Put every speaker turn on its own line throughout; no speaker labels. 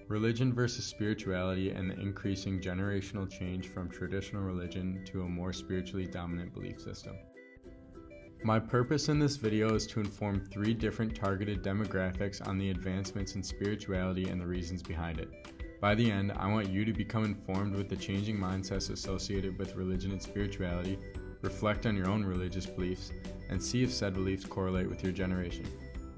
Religion versus spirituality and the increasing generational change from traditional religion to a more spiritually dominant belief system. My purpose in this video is to inform 3 different targeted demographics on the advancements in spirituality and the reasons behind it. By the end, I want you to become informed with the changing mindsets associated with religion and spirituality, reflect on your own religious beliefs, and see if said beliefs correlate with your generation.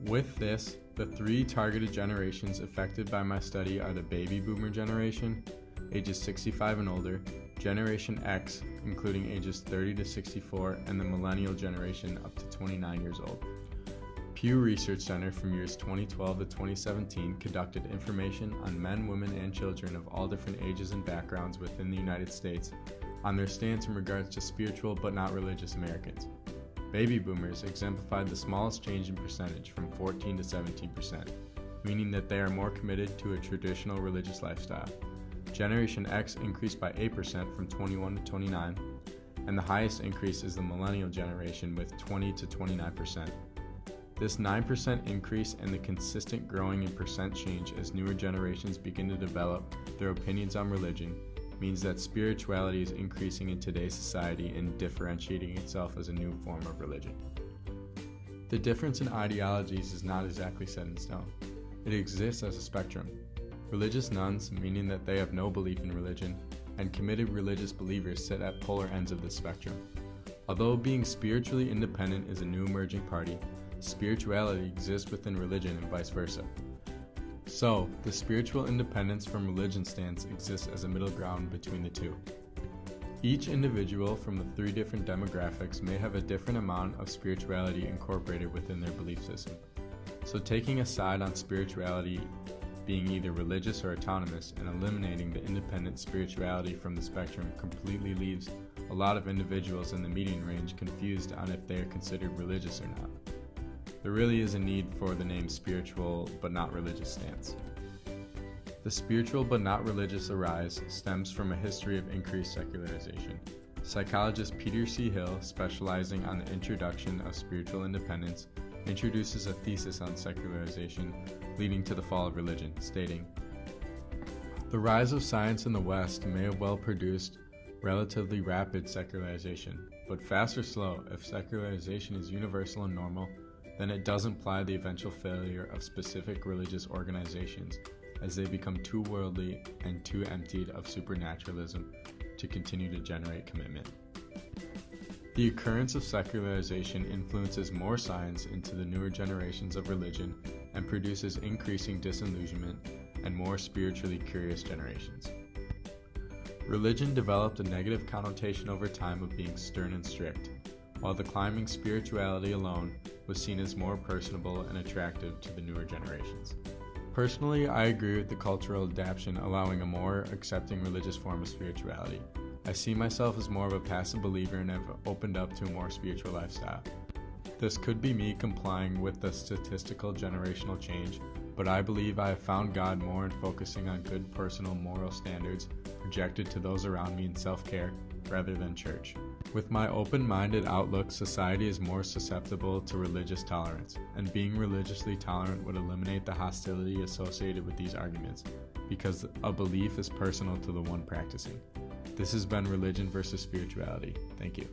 With this, the 3 targeted generations affected by my study are the baby boomer generation, ages 65 and older, Generation X, including ages 30 to 64, and the millennial generation up to 29 years old. Pew Research Center from years 2012 to 2017 conducted information on men, women, and children of all different ages and backgrounds within the United States on their stance in regards to spiritual but not religious Americans. Baby boomers exemplified the smallest change in percentage from 14 to 17%, meaning that they are more committed to a traditional religious lifestyle. Generation X increased by 8% from 21 to 29, and the highest increase is the millennial generation with 20 to 29%. This 9% increase and the consistent growing in percent change as newer generations begin to develop their opinions on religion means that spirituality is increasing in today's society and differentiating itself as a new form of religion. The difference in ideologies is not exactly set in stone. It exists as a spectrum. Religious nuns, meaning that they have no belief in religion, and committed religious believers sit at polar ends of this spectrum. Although being spiritually independent is a new emerging party, spirituality exists within religion and vice versa. So, the spiritual independence from religion stance exists as a middle ground between the two. Each individual from the 3 different demographics may have a different amount of spirituality incorporated within their belief system. So taking a side on spirituality being either religious or autonomous and eliminating the independent spirituality from the spectrum completely leaves a lot of individuals in the median range confused on if they are considered religious or not. There really is a need for the name spiritual but not religious stance. The spiritual but not religious arise stems from a history of increased secularization. Psychologist Peter C. Hill, specializing on the introduction of spiritual independence, introduces a thesis on secularization leading to the fall of religion, stating, "The rise of science in the West may have well produced relatively rapid secularization, but fast or slow, if secularization is universal and normal, then it does imply the eventual failure of specific religious organizations as they become too worldly and too emptied of supernaturalism to continue to generate commitment." The occurrence of secularization influences more science into the newer generations of religion and produces increasing disillusionment and more spiritually curious generations. Religion developed a negative connotation over time of being stern and strict, while the climbing spirituality alone was seen as more personable and attractive to the newer generations. Personally, I agree with the cultural adaptation allowing a more accepting religious form of spirituality. I see myself as more of a passive believer and have opened up to a more spiritual lifestyle. This could be me complying with the statistical generational change, but I believe I have found God more in focusing on good personal moral standards projected to those around me in self-care rather than church. With my open-minded outlook, society is more susceptible to religious tolerance, and being religiously tolerant would eliminate the hostility associated with these arguments, because a belief is personal to the one practicing. This has been Religion versus Spirituality. Thank you.